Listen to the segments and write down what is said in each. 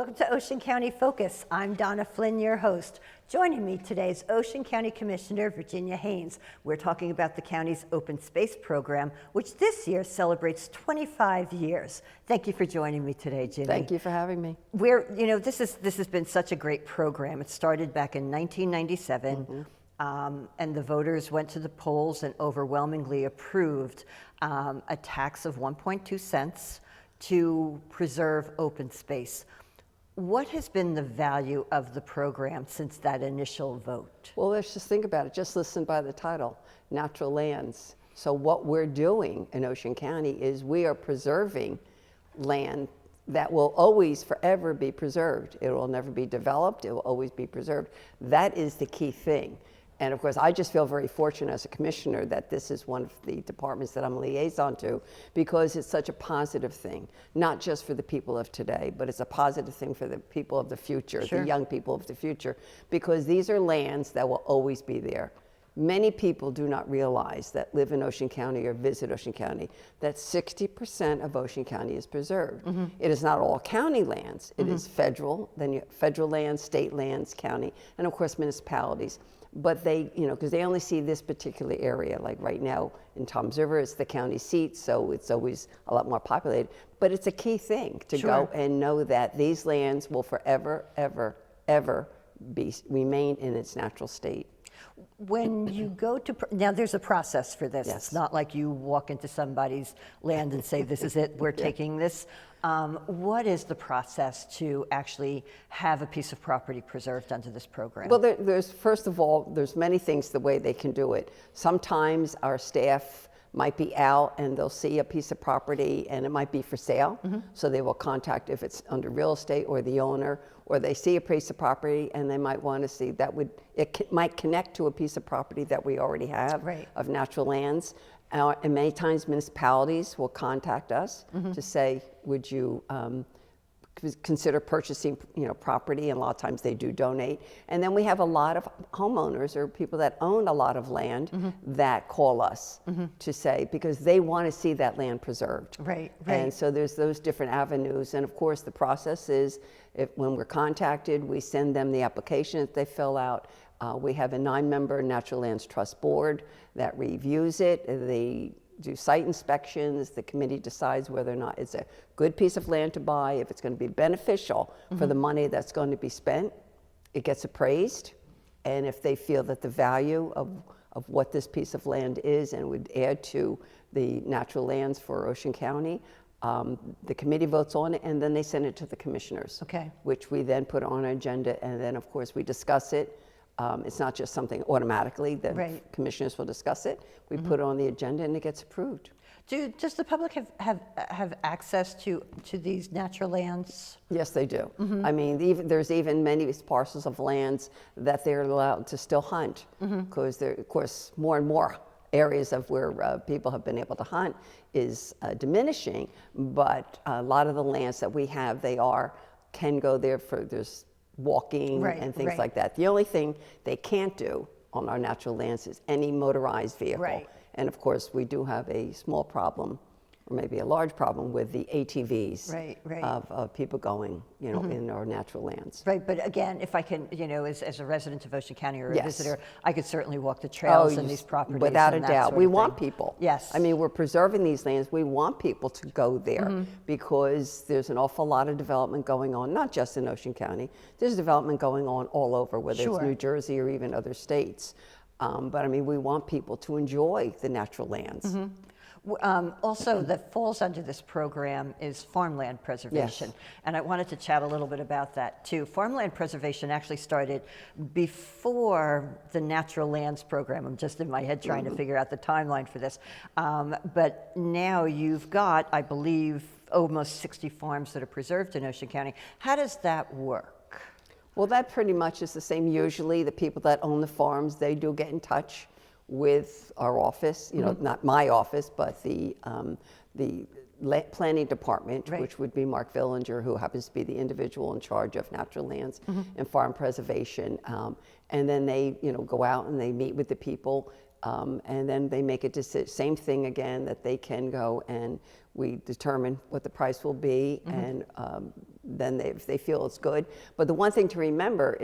Welcome to Ocean County Focus. I'm Donna Flynn, your host. Joining me today is Ocean County Commissioner Virginia Haynes. We're talking about the county's open space program, which this year celebrates 25 years. Thank you for joining me today, Ginny. Thank you for having me. This has been such a great program. It started back in 1997. And the voters went to the polls and overwhelmingly approved a tax of 1.2 cents to preserve open space. What has been the value of the program since that initial vote? Well, let's just think about it. Just listen by the title, Natural Lands. So what we're doing in Ocean County is we are preserving land that will always forever be preserved. It will never be developed. It will always be preserved. That is the key thing. And of course, I just feel very fortunate as a commissioner that this is one of the departments that I'm a liaison to, because it's such a positive thing, not just for the people of today, but it's a positive thing for the people of the future, Sure. the young people of the future, because these are lands that will always be there. Many people do not realize that live in Ocean County or visit Ocean County, that 60% of Ocean County is preserved. It is not all county lands. It is federal, then you federal lands, state lands, county, and of course municipalities. But they, because they only see this particular area, like right now in Toms River, it's the county seat, so it's always a lot more populated. But it's a key thing to go and know that these lands will forever, ever, ever remain in its natural state. When you go to, now there's a process for this. Yes. It's not like you walk into somebody's land and say, this is it, we're taking this. What is the process to actually have a piece of property preserved under this program? Well, there's first of all, there's many things the way they can do it. Sometimes our staff might be out and they'll see a piece of property and it might be for sale. So they will contact if it's under real estate or the owner, or they see a piece of property and they might want to see that might connect to a piece of property that we already have of natural lands. And many times municipalities will contact us to say, would you consider purchasing property, and a lot of times they do donate. And then we have a lot of homeowners or people that own a lot of land that call us to say, because they want to see that land preserved. Right. And so there's those different avenues. And of course the process is, when we're contacted, we send them the application that they fill out. We have a 9-member Natural Lands Trust Board that reviews it. They do site inspections. The committee decides whether or not it's a good piece of land to buy, if it's going to be beneficial for the money that's going to be spent. It gets appraised. And if they feel that the value of what this piece of land is and would add to the natural lands for Ocean County, the committee votes on it, and then they send it to the commissioners, which we then put on our agenda, and then of course we discuss it. It's not just something automatically, the commissioners will discuss it. We put it on the agenda and it gets approved. Does the public have access to these natural lands? Yes, they do. I mean, there's even many parcels of lands that they're allowed to still hunt, because there, of course, more and more areas of where people have been able to hunt is diminishing, but a lot of the lands that we have, can go there for, there's walking and things like that. The only thing they can't do on our natural lands is any motorized vehicle. And of course, we do have a small problem, or maybe a large problem, with the ATVs of people going, in our natural lands. Right, but again, if I can, as a resident of Ocean County or a visitor, I could certainly walk the trails in these properties. Without a doubt. We want people. Yes. I mean, we're preserving these lands. We want people to go there because there's an awful lot of development going on, not just in Ocean County. There's development going on all over, whether it's New Jersey or even other states. But I mean, we want people to enjoy the natural lands. Also, that falls under this program is farmland preservation. And I wanted to chat a little bit about that too. Farmland preservation actually started before the Natural Lands program. I'm just in my head trying to figure out the timeline for this. But now you've got, I believe, almost 60 farms that are preserved in Ocean County. How does that work? Well, that pretty much is the same. Usually the people that own the farms, they do get in touch with our office, not my office, but the planning department, which would be Mark Villinger, who happens to be the individual in charge of natural lands and farm preservation. And then they, go out and they meet with the people, and then they make a decision. Same thing again, that they can go and we determine what the price will be, and then they feel it's good. But the one thing to remember,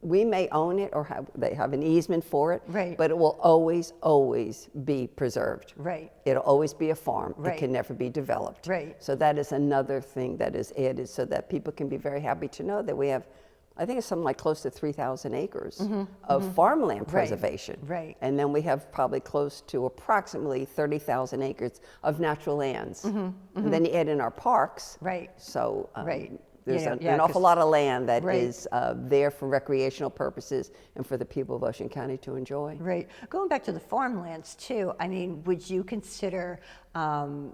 we may own it or they have an easement for it, Right. but it will always, always be preserved. Right. It'll always be a farm. Right. It can never be developed. Right. So that is another thing that is added so that people can be very happy to know that we have, I think it's something like close to 3,000 acres of farmland preservation. Right. And then we have probably close to approximately 30,000 acres of natural lands. And then you add in our parks. Right. So Right. there's You know, an awful lot of land that Right. is there for recreational purposes and for the people of Ocean County to enjoy. Right. Going back to the farmlands too, I mean, would you consider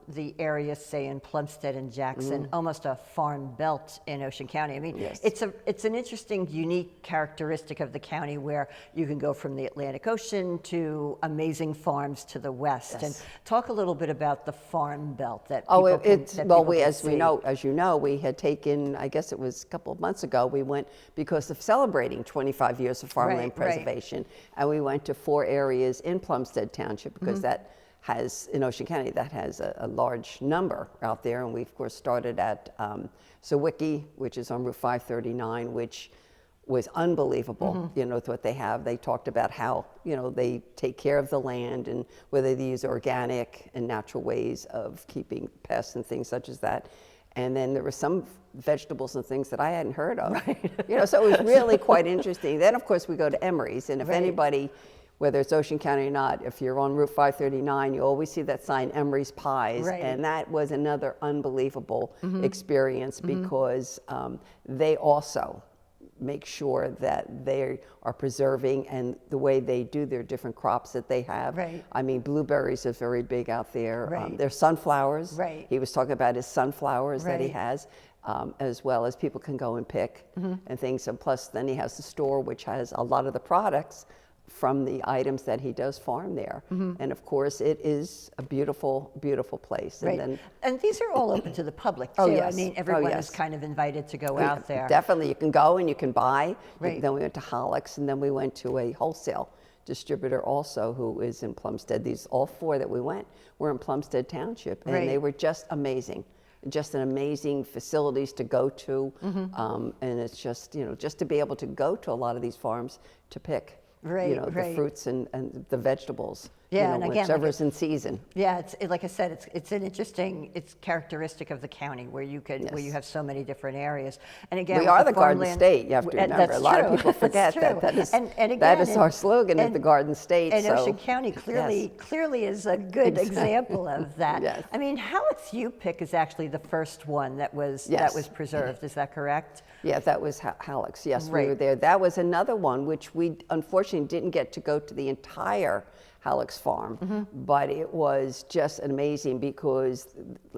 the area, say in Plumstead and Jackson, almost a farm belt in Ocean County? I mean, Yes. it's an interesting, unique characteristic of the county where you can go from the Atlantic Ocean to amazing farms to the west. Yes. And talk a little bit about the farm belt that people Oh, can, it's that well. people can see. As you know, we had taken. I guess it was a couple of months ago. We went because of celebrating 25 years of farmland Right, right. preservation, and we went to 4 areas in Plumstead Township because that has in Ocean County that has a large number out there, and we of course started at Sewicki, which is on Route 539, which was unbelievable, you know, with what they have. They talked about how, you know, they take care of the land and whether they use organic and natural ways of keeping pests and things such as that. And then there were some vegetables and things that I hadn't heard of. Right. You know, so it was really quite interesting. Then, of course, we go to Emery's, and if Right. anybody, whether it's Ocean County or not, if you're on Route 539, you always see that sign, Emery's Pies. Right. And that was another unbelievable experience because they also make sure that they are preserving and the way they do their different crops that they have. Right. I mean, blueberries is very big out there. Right. There's sunflowers. Right. He was talking about his sunflowers that he Right. has, as well as people can go and pick and things. And plus, then he has the store, which has a lot of the products from the items that he does farm there. And of course, it is a beautiful, beautiful place. Right. And then, And these are all open to the public too. Oh, I yes. mean, Oh, everyone yes. is kind of invited to go out there. Definitely, you can go and you can buy. Right. Then we went to Hollick's, and then we went to a wholesale distributor also who is in Plumstead. These all 4 that we went were in Plumstead Township, and Right. they were just amazing. Just an amazing facilities to go to, and it's just, you know, just to be able to go to a lot of these farms to pick, Right, you know, right. the fruits and the vegetables, Yeah, you know, and again, whichever's in season. Yeah, like I said, it's an interesting, it's characteristic of the county where you could, where Yes. you have so many different areas. And again, We with are the Garden farmland- State, you have to remember. That's A lot of true. people forget That's true. that. That is, And that again, is our slogan of the Garden State. And so, Ocean County clearly, yes. clearly is a good Exactly. example of that. Yes. I mean, Halleck's U Pick is actually the first one that was Yes. preserved. Is that correct? Yeah, that was Halleck's. Yes, we Right. were there. That was another one which we unfortunately didn't get to go to the entire Halleck's farm, but it was just amazing because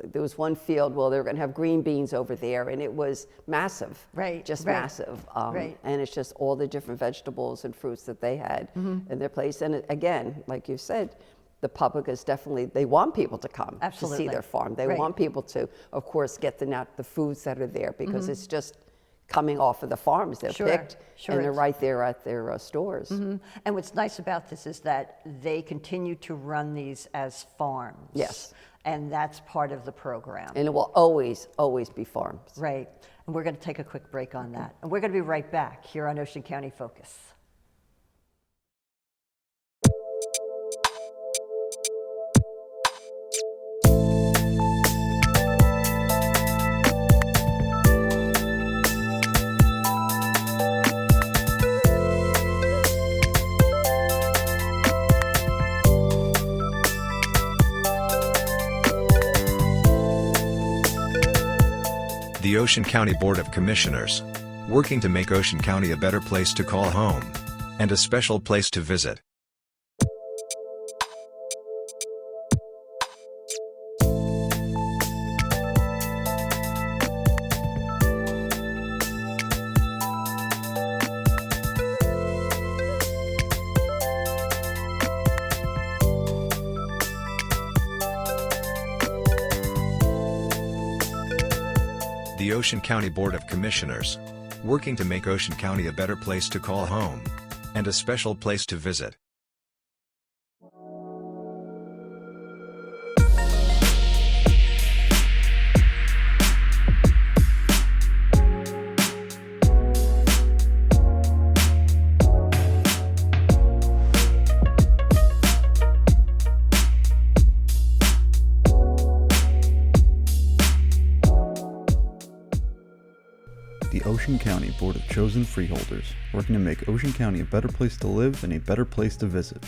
there was one field, well, they were going to have green beans over there, and it was massive. Right, Just right, massive. right. And it's just all the different vegetables and fruits that they had in their place. And again, like you said, the public is definitely, they want people to come to Absolutely. see their farm. They Right. want people to, of course, get the foods that are there because it's just coming off of the farms. They're Sure, picked sure. and they're right there at their stores. And what's nice about this is that they continue to run these as farms. Yes. And that's part of the program. And it will always, always be farms. Right. And we're going to take a quick break on that. And we're going to be right back here on Ocean County Focus. The Ocean County Board of Commissioners, working to make Ocean County a better place to call home and a special place to visit. The Ocean County Board of Commissioners, working to make Ocean County a better place to call home and a special place to visit. Ocean County Board of Chosen Freeholders, working to make Ocean County a better place to live and a better place to visit.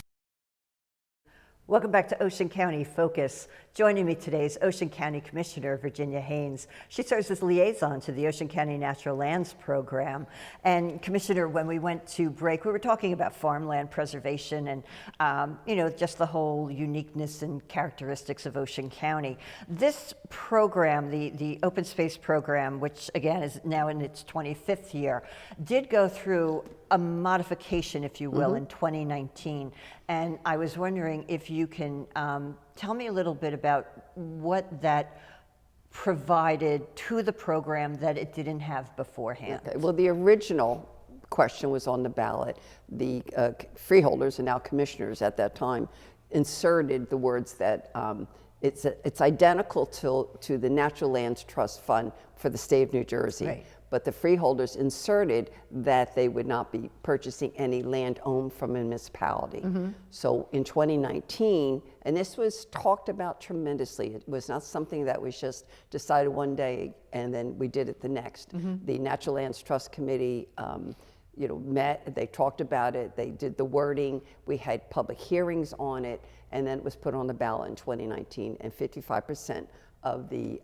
Welcome back to Ocean County Focus. Joining me today is Ocean County Commissioner Virginia Haynes. She serves as liaison to the Ocean County Natural Lands Program. And Commissioner, when we went to break, we were talking about farmland preservation and just the whole uniqueness and characteristics of Ocean County. This program, the Open Space Program, which again is now in its 25th year, did go through a modification, if you will, in 2019. And I was wondering if you can tell me a little bit about what that provided to the program that it didn't have beforehand. Okay. Well, the original question was on the ballot. The freeholders and now commissioners at that time inserted the words that it's identical to the Natural Lands Trust Fund for the state of New Jersey. Right. But the freeholders inserted that they would not be purchasing any land owned from a municipality. So in 2019, and this was talked about tremendously, it was not something that was just decided one day and then we did it the next. The Natural Lands Trust Committee met, they talked about it, they did the wording, we had public hearings on it, and then it was put on the ballot in 2019, and 55% of the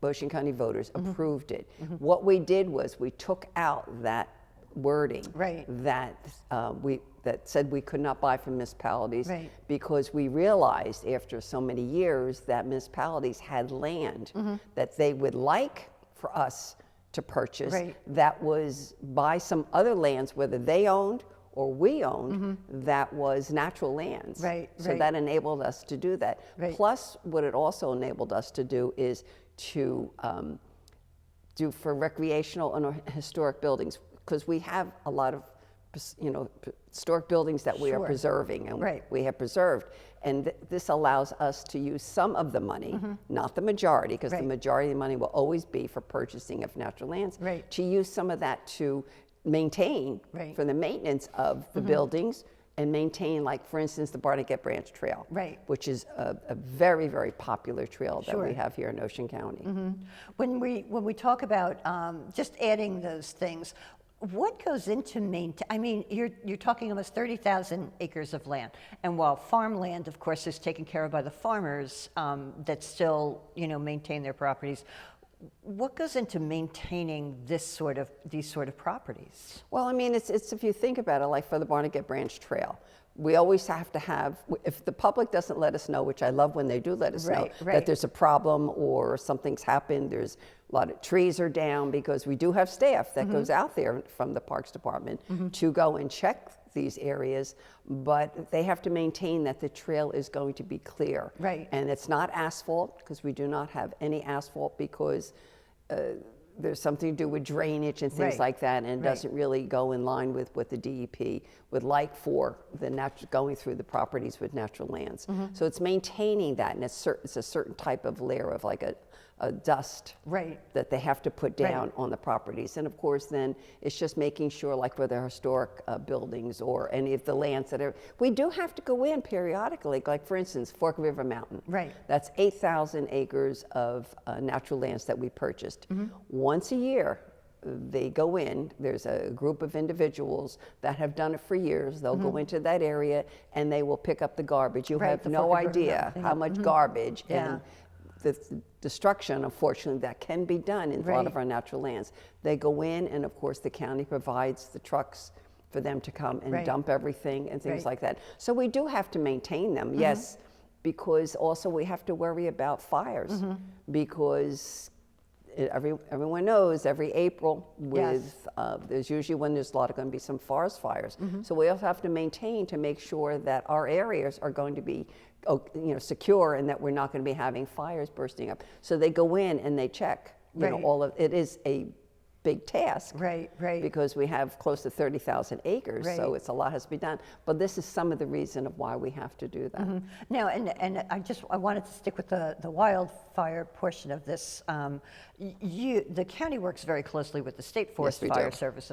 Ocean County voters approved it. What we did was we took out that wording that that said we could not buy from municipalities because we realized after so many years that municipalities had land that they would like for us to purchase that was by some other lands, whether they owned or we owned, that was natural lands. So that enabled us to do that. Plus, what it also enabled us to do is to do for recreational and historic buildings, because we have a lot of historic buildings that we are preserving and we have preserved. And this allows us to use some of the money, not the majority, because the majority of the money will always be for purchasing of natural lands, to use some of that to maintain for the maintenance of the buildings and maintain, like for instance, the Barnegat Branch Trail, which is a very, very popular trail that we have here in Ocean County. When we talk about just adding those things, what goes into maintain? I mean, you're talking almost 30,000 acres of land, and while farmland, of course, is taken care of by the farmers that still, maintain their properties. What goes into maintaining these sort of properties? Well, I mean, it's if you think about it, like for the Barnegat Branch Trail, we always have to have, if the public doesn't let us know, which I love when they do let us know, that there's a problem or something's happened, there's a lot of trees are down, because we do have staff that goes out there from the Parks Department to go and check these areas, but they have to maintain that the trail is going to be clear. And it's not asphalt, because we do not have any asphalt, because there's something to do with drainage and things like that, and it doesn't really go in line with what the DEP would like for the going through the properties with natural lands. So it's maintaining that, and it's a certain type of layer of like a dust that they have to put down on the properties. And of course then it's just making sure, like with the historic buildings or any of the lands that are, we do have to go in periodically, like for instance Fork River Mountain. That's 8,000 acres of natural lands that we purchased. Once a year they go in, there's a group of individuals that have done it for years. They'll go into that area and they will pick up the garbage. You have no idea how much garbage and the destruction, unfortunately, that can be done in a lot of our natural lands. They go in, and of course the county provides the trucks for them to come and dump everything and things like that. So we do have to maintain them, yes, because also we have to worry about fires, because everyone knows every April with there's usually when there's going to be some forest fires. So we also have to maintain to make sure that our areas are going to be secure, and that we're not going to be having fires bursting up. So they go in and they check. All of it is a big task, because we have close to 30,000 acres, so it's a lot has to be done. But this is some of the reason of why we have to do that. Now, and I wanted to stick with the wildfire portion of this. The county works very closely with the State Forest Fire Service.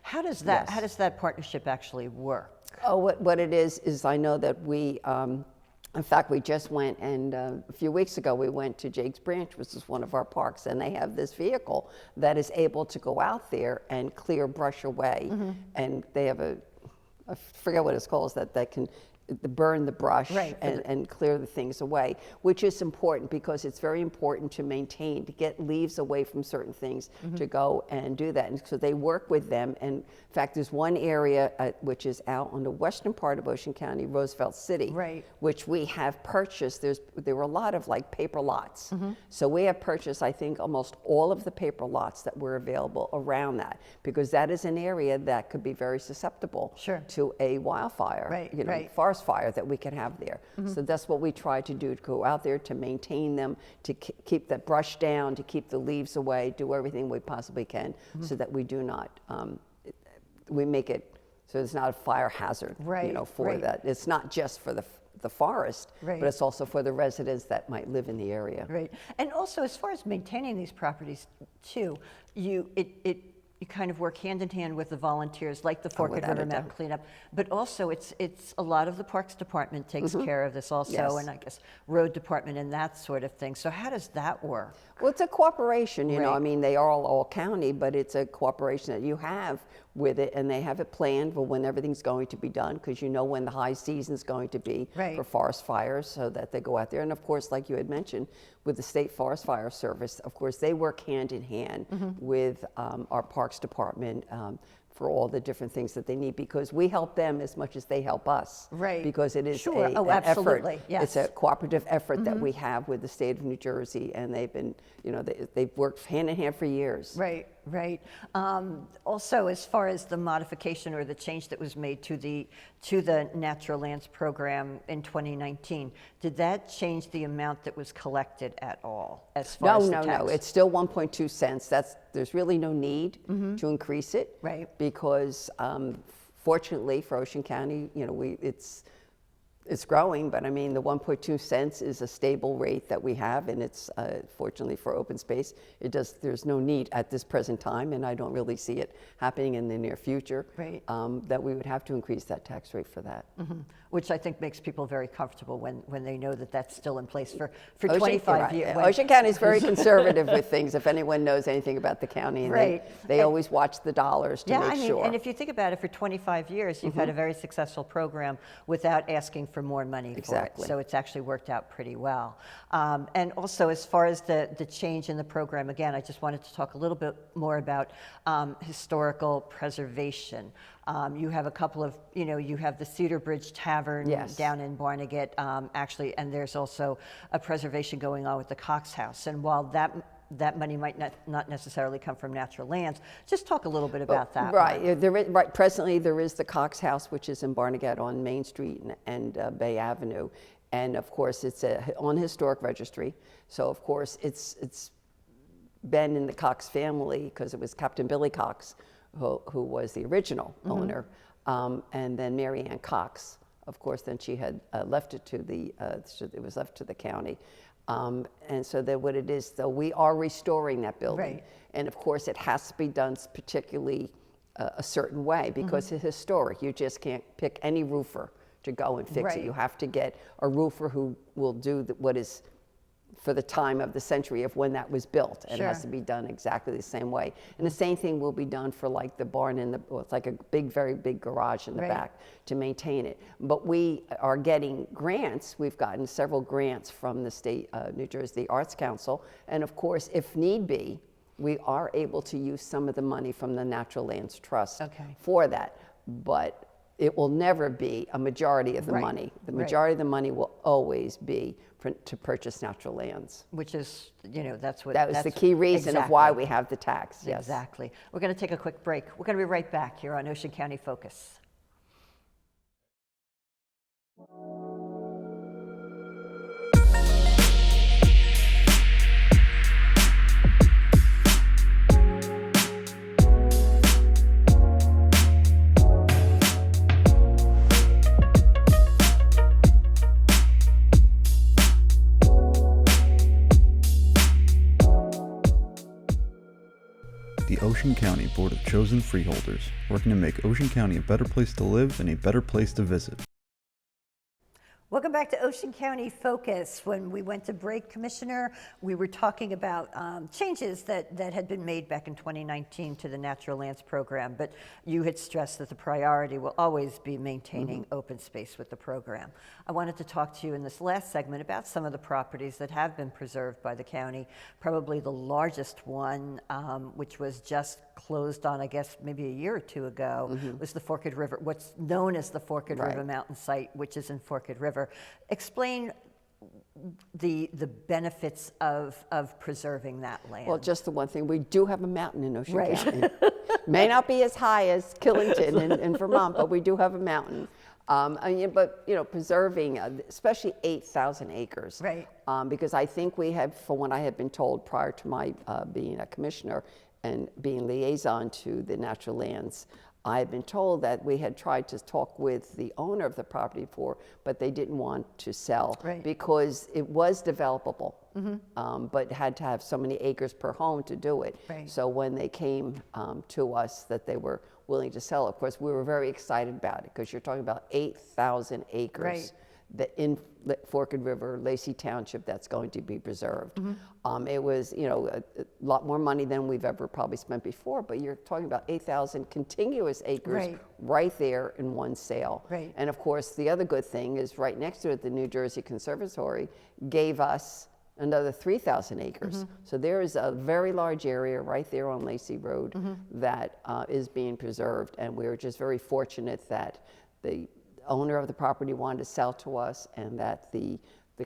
How does that partnership actually work? Oh, what it is I know that we In fact, we just went, and a few weeks ago we went to Jake's Branch, which is one of our parks, and they have this vehicle that is able to go out there and clear brush away. And they have I forget what it's called, that can burn the brush Right. and clear the things away, which is important because it's very important to maintain, to get leaves away from certain things, to go and do that. And so they work with them. And in fact, there's one area which is out on the western part of Ocean County, Roosevelt City, Right. which we have purchased. There were a lot of like paper lots. So we have purchased, I think, almost all of the paper lots that were available around that, because that is an area that could be very susceptible Sure. to a wildfire, Right, you know, right. forest fire that we can have there. So that's what we try to do, to go out there, to maintain them, to keep that brush down, to keep the leaves away, do everything we possibly can so that we do not, we make it so it's not a fire hazard, Right, you know, for right. that. It's not just for the forest, Right. but it's also for the residents that might live in the area. Right. And also, as far as maintaining these properties too, you kind of work hand in hand with the volunteers, like the Forked without a River Mountain doubt. Cleanup, but also it's a lot of the Parks Department takes care of this also, Yes. and I guess Road Department and that sort of thing. So how does that work? Well, it's a cooperation, you know. I Right. mean, they are all county, but it's a cooperation that you have with it, and they have it planned for when everything's going to be done, because you know when the high season's going to be Right. for forest fires, so that they go out there. And of course, like you had mentioned, with the State Forest Fire Service, of course, they work hand in hand with our Parks Department for all the different things that they need, because we help them as much as they help us. Right. Because it is Sure. an Absolutely. effort. Yes. It's a cooperative effort that we have with the state of New Jersey, and they've been, you know, they've worked hand in hand for years. Right, right. Also, as far as the modification or the change that was made to the Natural Lands program in 2019, did that change the amount that was collected at all? As far as the tax? No. It's still 1.2 cents. There's really no need to increase it. Right. Because fortunately for Ocean County, you know, it's growing, but I mean, the 1.2 cents is a stable rate that we have, and it's fortunately for open space, there's no need at this present time, and I don't really see it happening in the near future. Right. That we would have to increase that tax rate for that. Which I think makes people very comfortable when they know that that's still in place for Ocean- 25 right. years. Ocean County is very conservative with things, if anyone knows anything about the county. And Right. They always watch the dollars to Yeah, make I mean, sure. and if you think about it, for 25 years, you've had a very successful program without asking for more money for Exactly. it. So it's actually worked out pretty well. And also, as far as the change in the program, again, I just wanted to talk a little bit more about historical preservation. You have a couple of, you have the Cedar Bridge Tavern Yes. down in Barnegat, actually, and there's also a preservation going on with the Cox House. And while that money might not necessarily come from Natural Lands, just talk a little bit about that. Right, one. right. Presently, there is the Cox House, which is in Barnegat on Main Street and Bay Avenue, and of course, it's on historic registry. So of course, it's been in the Cox family because it was Captain Billy Cox who was the original owner, and then Mary Ann Cox. Of course, then she had left it to it was left to the county. And so that what it is, though, we are restoring that building. Right. And of course, it has to be done particularly a certain way because it's historic. You just can't pick any roofer to go and fix Right. it. You have to get a roofer who will do what is for the time of the century of when that was built. And it has Sure. to be done exactly the same way. And the same thing will be done for like the barn it's like a very big garage in the Right. back to maintain it. But we are getting grants. We've gotten several grants from the state, New Jersey Arts Council. And of course, if need be, we are able to use some of the money from the Natural Lands Trust Okay. for that. But it will never be a majority of the Right. money. The Right. majority of the money will always be to purchase natural lands. Which is, that's what. That was the that's- key reason of why exactly. we have the tax. Yes. Exactly. We're going to take a quick break. We're going to be right back here on Ocean County Focus. The Ocean County Board of Chosen Freeholders, working to make Ocean County a better place to live and a better place to visit. Welcome back to Ocean County Focus. When we went to break, Commissioner, we were talking about changes that had been made back in 2019 to the Natural Lands program, but you had stressed that the priority will always be maintaining open space with the program. I wanted to talk to you in this last segment about some of the properties that have been preserved by the county. Probably the largest one, which was just closed on, I guess, maybe a year or two ago, was the Forked River, what's known as the Forked River Mountain Site, which is in Forked River. Explain the benefits of preserving that land. Well, just the one thing, we do have a mountain in Ocean County. May not be as high as Killington in Vermont, but we do have a mountain. But preserving, especially 8,000 acres. Right. Because I think we have, from what I had been told prior to my being a commissioner and being liaison to the Natural Lands, I had been told that we had tried to talk with the owner of the property before, but they didn't want to sell because it was developable, but had to have so many acres per home to do it. Right. So when they came to us that they were willing to sell, of course, we were very excited about it because you're talking about 8,000 acres in Forked River, Lacey Township, that's going to be preserved. It was, a lot more money than we've ever probably spent before, but you're talking about 8,000 contiguous acres right there in one sale. Right. And of course, the other good thing is right next to it, the New Jersey Conservatory gave us another 3,000 acres. So there is a very large area right there on Lacey Road that is being preserved, and we're just very fortunate that the owner of the property wanted to sell to us, and that the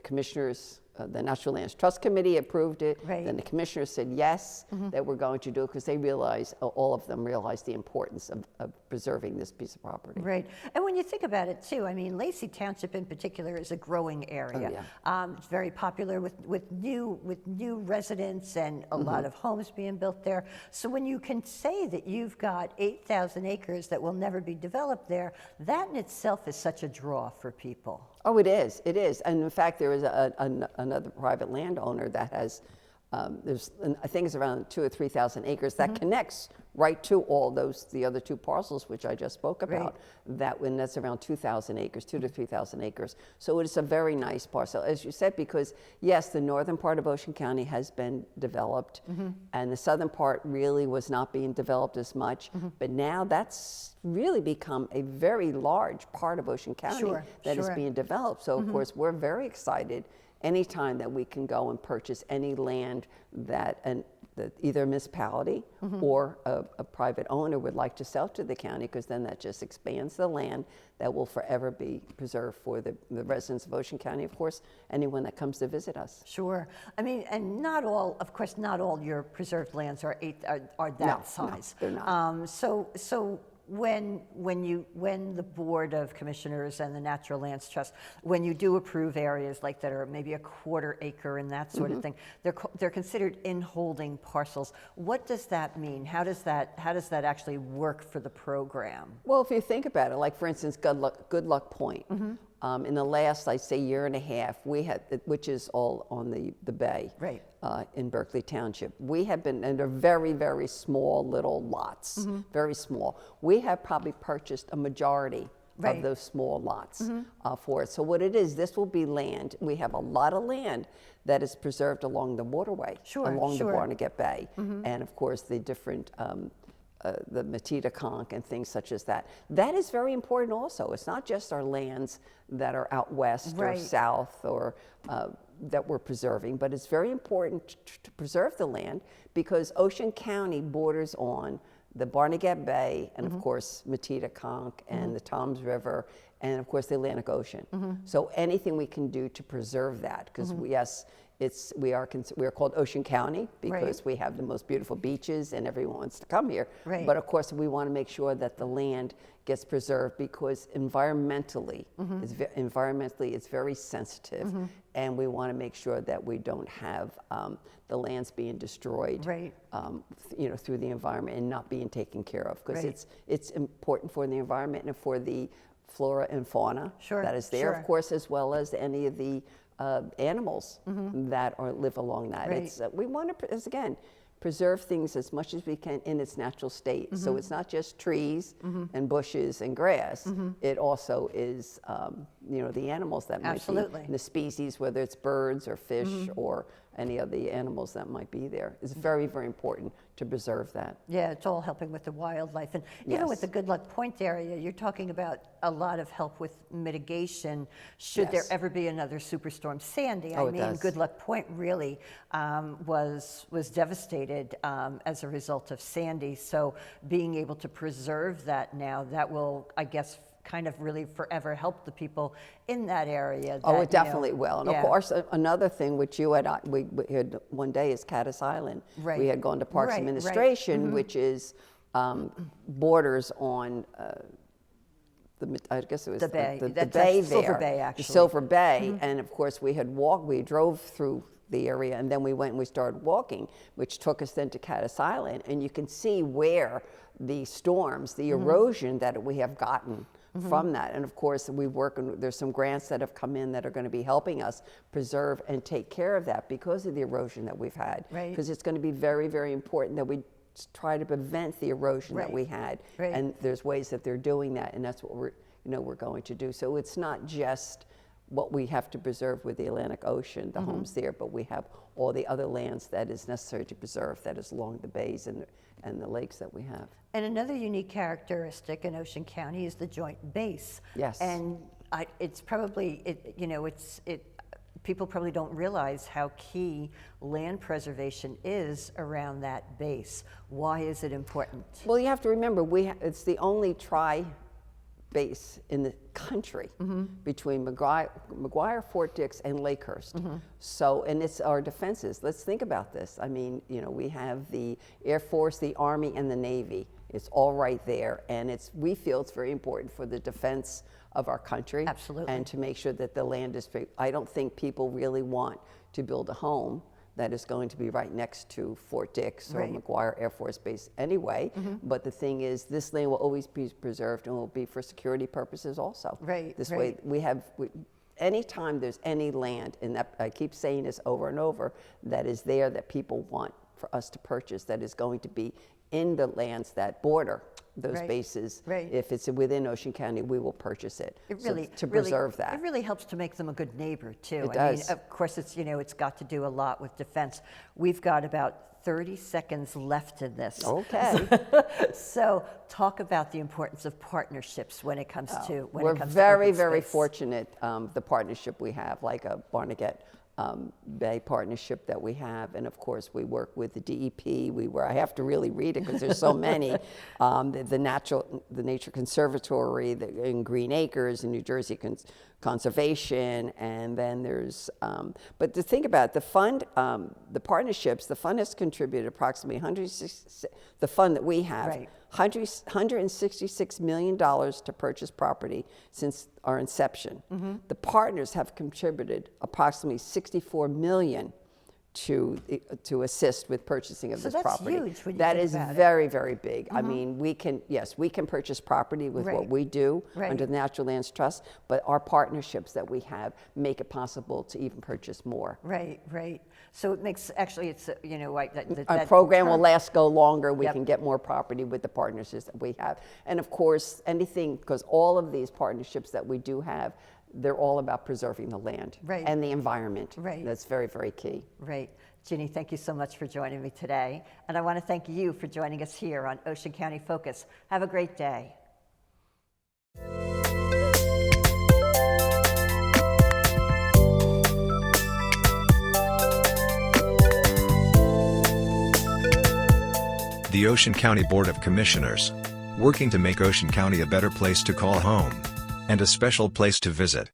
commissioners, the Natural Lands Trust Committee approved it. Then the commissioners said yes, that we're going to do it because they realize, all of them realize the importance of preserving this piece of property. Right. And when you think about it too, I mean, Lacey Township in particular is a growing area. It's very popular with new residents and a lot of homes being built there. So when you can say that you've got 8,000 acres that will never be developed there, that in itself is such a draw for people. Oh, it is. It is. And in fact, there is another private landowner that has, I think it's around 2,000 or 3,000 acres that connects right to all the other two parcels, which I just spoke about. That's around 2,000 acres, 2,000 to 3,000 acres. So it is a very nice parcel, as you said, because yes, the northern part of Ocean County has been developed, and the southern part really was not being developed as much. But now that's really become a very large part of Ocean County that is being developed. So of course, we're very excited anytime that we can go and purchase any land that either a municipality or a private owner would like to sell to the county, because then that just expands the land that will forever be preserved for the residents of Ocean County, of course, anyone that comes to visit us. Sure. I mean, and not all your preserved lands are that size. No, they're not. So when the Board of Commissioners and the Natural Lands Trust, when you do approve areas like that are maybe a quarter acre and that sort of thing, they're considered in-holding parcels. What does that mean? How does that actually work for the program? Well, if you think about it, like for instance, Good Luck Point. In the last, I'd say, year and a half, we had, which is all on the bay, in Berkeley Township. We have been, and they're very, very small little lots, very small. We have probably purchased a majority of those small lots for it. So what it is, this will be land. We have a lot of land that is preserved along the waterway, along the Barnegat Bay, and of course the different the Matita Conch and things such as that. That is very important also. It's not just our lands that are out west or south or that we're preserving, but it's very important to preserve the land because Ocean County borders on the Barnegat Bay and of course Matita Conch and the Toms River and of course the Atlantic Ocean. So anything we can do to preserve that, because yes, we are called Ocean County because we have the most beautiful beaches and everyone wants to come here. But of course, we want to make sure that the land gets preserved because environmentally, it's very sensitive, and we want to make sure that we don't have the lands being destroyed, through the environment and not being taken care of, because it's important for the environment and for the flora and fauna that is there, of course, as well as any of the animals that live along that. We want to, again, preserve things as much as we can in its natural state. So it's not just trees and bushes and grass. It also is, the animals that might Absolutely. be, and the species, whether it's birds or fish or any of the animals that might be there. It's very, very important to preserve that. Yeah, it's all helping with the wildlife. And even with the Good Luck Point area, you're talking about a lot of help with mitigation should there ever be another superstorm. Sandy, I Oh, it mean, does. Good Luck Point really was devastated as a result of Sandy. So being able to preserve that now, that will, I guess, kind of really forever help the people in that area. Oh, that, it definitely will. And yeah. of course, another thing which you had, we had one day is Caddis Island. Right. We had gone to Parks Right, right. Administration, which is borders on I guess it was The bay. the That's bay Silver there. Bay, The actually. Silver Bay. And of course, we drove through the area, and then we went and we started walking, which took us then to Caddis Island. And you can see where the storms, the erosion that we have gotten from that. And of course, there's some grants that have come in that are going to be helping us preserve and take care of that because of the erosion that we've had. Right. Because it's going to be very, very important that we try to prevent the erosion that we had. Right. And there's ways that they're doing that, and that's what we're going to do. So it's not just what we have to preserve with the Atlantic Ocean, the homes there, but we have all the other lands that is necessary to preserve, that is along the bays and the lakes that we have. And another unique characteristic in Ocean County is the joint base. Yes. And it's probably, people probably don't realize how key land preservation is around that base. Why is it important? Well, you have to remember, it's the only tri-base in the country between McGuire, Fort Dix, and Lakehurst. So, and it's our defenses. Let's think about this. I mean, we have the Air Force, the Army, and the Navy. It's all right there, and we feel it's very important for the defense of our country. Absolutely. And to make sure that the land is free. I don't think people really want to build a home that is going to be right next to Fort Dix or Right. McGuire Air Force Base anyway. But the thing is, this land will always be preserved and will be for security purposes also. Right, This right. way, anytime there's any land, and that, I keep saying this over and over, that is there that people want for us to purchase, that is going to be in the lands that border those Right, bases. right. If it's within Ocean County, we will purchase it. To preserve that. It really helps to make them a good neighbor too. It I mean, does. of course, it's got to do a lot with defense. We've got about 30 seconds left in this. Okay. So talk about the importance of partnerships when it comes to We're to very, open very space. fortunate, the partnership we have, like a Barnegat Bay partnership that we have, and of course we work with the DEP. I have to really read it because there's so many. The Nature Conservatory, in Green Acres, in New Jersey Conservation, and then there's. But to think about it, the fund, the partnerships, the fund has contributed approximately 160. The fund that we have. Right. $166 million to purchase property since our inception. The partners have contributed approximately $64 million to assist with purchasing of So this that's property. huge when you That think is about it. very, very big. I mean, we can purchase property with Right. what we do Right. under the Natural Lands Trust, but our partnerships that we have make it possible to even purchase more. Right, right. So it makes, actually, it's, Our program will go longer. We Yep. can get more property with the partnerships that we have. And of course, because all of these partnerships that we do have, they're all about preserving the land Right. and the environment. Right. That's very, very key. Right. Ginny, thank you so much for joining me today. And I want to thank you for joining us here on Ocean County Focus. Have a great day. The Ocean County Board of Commissioners. Working to make Ocean County a better place to call home. And a special place to visit.